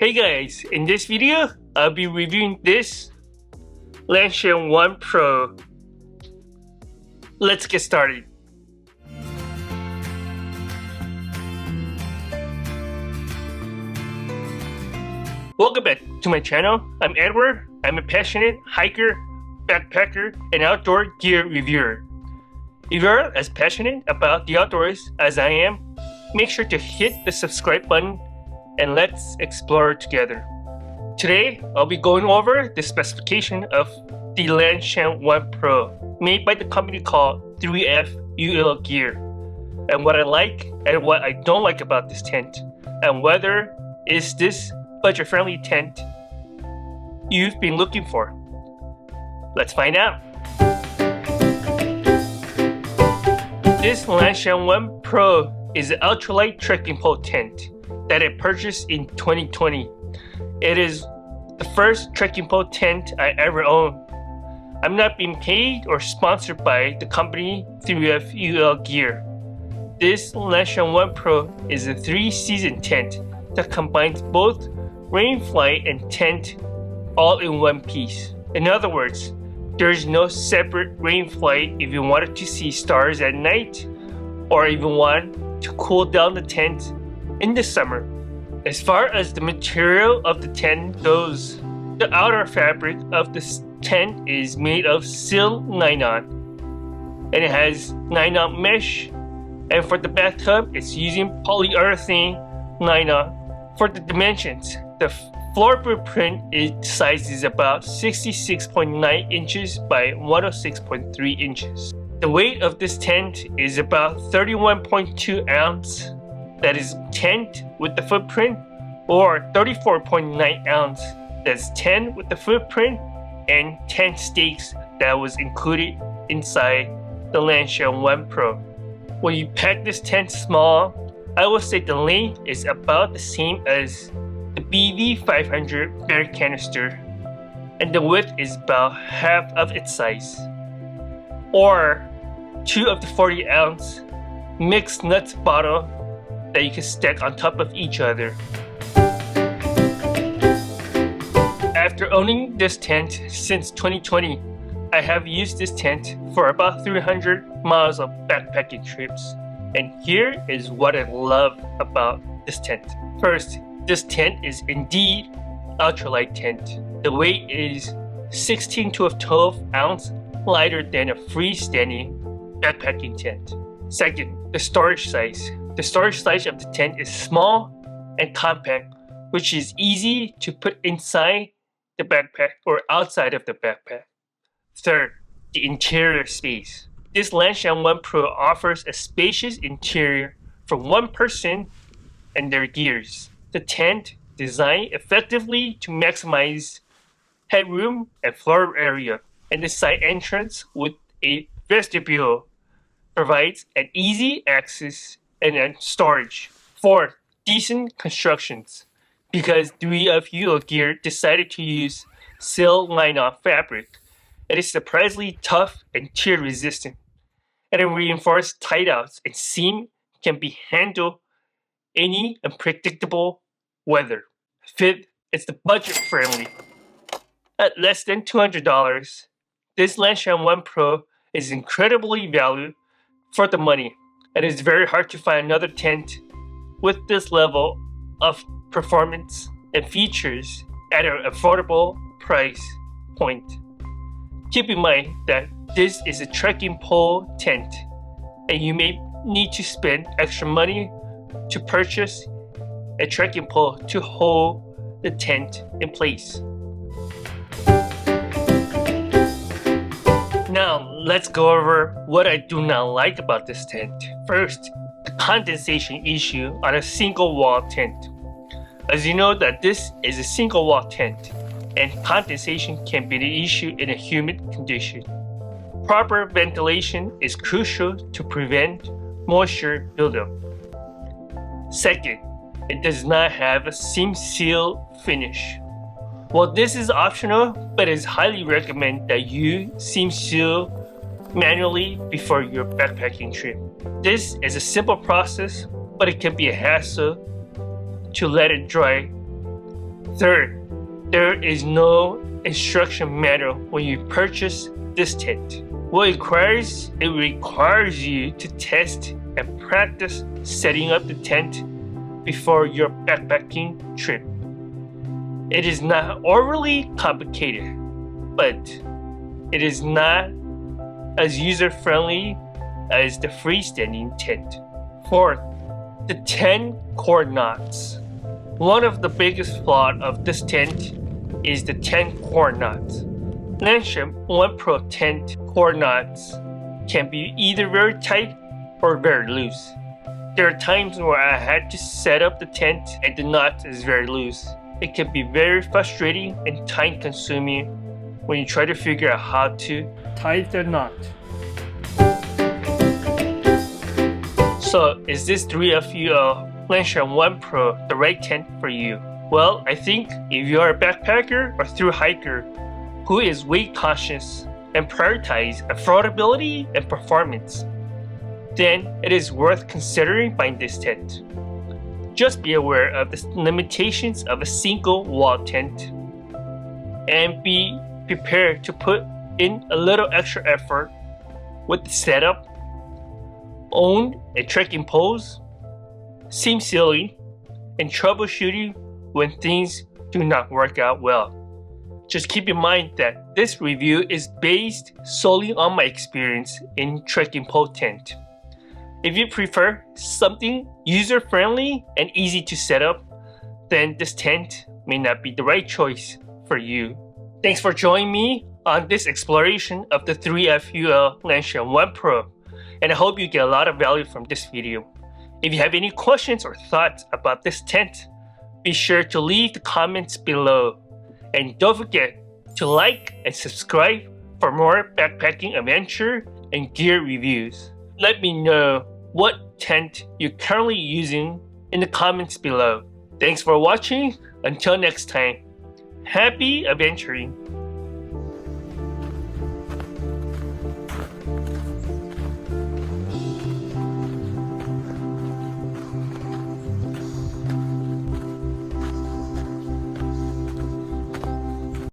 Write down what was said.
Hey guys, in this video, I'll be reviewing this Lanshan Pro. Let's get started. Welcome back to my channel. I'm Edward. I'm a passionate hiker, backpacker, and outdoor gear reviewer. If you're as passionate about the outdoors as I am, make sure to hit the subscribe button and let's explore together. Today, I'll be going over the specification of the Lanshan Pro, made by the company called 3F UL Gear, and what I like and what I don't like about this tent, and whether is this budget-friendly tent you've been looking for. Let's find out. This Lanshan Pro is an ultralight trekking pole tent that I purchased in 2020. It is the first trekking pole tent I ever owned. I'm not being paid or sponsored by the company 3F UL Gear. This Lanshan Pro is a 3-season tent that combines both rain flight and tent all in one piece. In other words, there is no separate rain flight if you wanted to see stars at night or even want to cool down the tent in the summer. As far as the material of the tent goes, the outer fabric of this tent is made of seal nylon, and it has nylon mesh, and for the bathtub it's using polyurethane nylon. For the dimensions, the floor blueprint size is about 66.9 inches by 106.3 inches. The weight of this tent is about 31.2 ounce. That is tent with the footprint, or 34.9 ounce. That's tent with the footprint and tent stakes that was included inside the Lanshan Pro. When you pack this tent small, I would say the length is about the same as the BV500 bear canister, and the width is about half of its size, or 2 of the 40-ounce mixed nuts bottle that you can stack on top of each other. After owning this tent since 2020, I have used this tent for about 300 miles of backpacking trips. And here is what I love about this tent. First, this tent is indeed ultralight tent. The weight is 16 to 12 ounce lighter than a freestanding backpacking tent. Second, the storage size. The storage size of the tent is small and compact, which is easy to put inside the backpack or outside of the backpack. Third, the interior space. This Lanshan Pro offers a spacious interior for one person and their gears. The tent designed effectively to maximize headroom and floor area, and the side entrance with a vestibule provides an easy access and storage. Fourth, decent constructions. Because 3F UL Gear decided to use seal nylon fabric, it is surprisingly tough and tear resistant, and a reinforced tie outs and seam can be handled any unpredictable weather. Fifth, it's the budget friendly. At less than $200, this Lanshan Pro is incredibly valued for the money. It is very hard to find another tent with this level of performance and features at an affordable price point. Keep in mind that this is a trekking pole tent, and you may need to spend extra money to purchase a trekking pole to hold the tent in place. Now, let's go over what I do not like about this tent. First, the condensation issue on a single wall tent. As you know that this is a single wall tent, and condensation can be an issue in a humid condition. Proper ventilation is crucial to prevent moisture buildup. Second, it does not have a seam seal finish. Well, this is optional, but it is highly recommended that you seam seal manually before your backpacking trip. This is a simple process, but it can be a hassle to let it dry Third, there is no instruction manual when you purchase this tent. It requires you to test and practice setting up the tent before your backpacking trip. It is not overly complicated, but it is not as user-friendly as the freestanding tent. Fourth, the 10 core knots. One of the biggest flaws of this tent is the 10 core knots. Lanshan Pro tent core knots can be either very tight or very loose. There are times where I had to set up the tent and the knot is very loose. It can be very frustrating and time consuming when you try to figure out how to tie the knot. So is this 3FUL Lanshan Pro the right tent for you? Well, I think if you are a backpacker or thru hiker who is weight conscious and prioritize affordability and performance, then it is worth considering buying this tent. Just be aware of the limitations of a single wall tent and be prepared to put in a little extra effort with the setup, own a trekking poles, seam sealing, and troubleshooting when things do not work out well. Just keep in mind that this review is based solely on my experience in trekking pole tent. If you prefer something user-friendly and easy to set up, then this tent may not be the right choice for you. Thanks for joining me on this exploration of the 3FUL Lanshan Pro, and I hope you get a lot of value from this video. If you have any questions or thoughts about this tent, be sure to leave the comments below. And don't forget to like and subscribe for more backpacking adventure and gear reviews. Let me know what tent you're currently using in the comments below. Thanks for watching. Until next time, happy adventuring.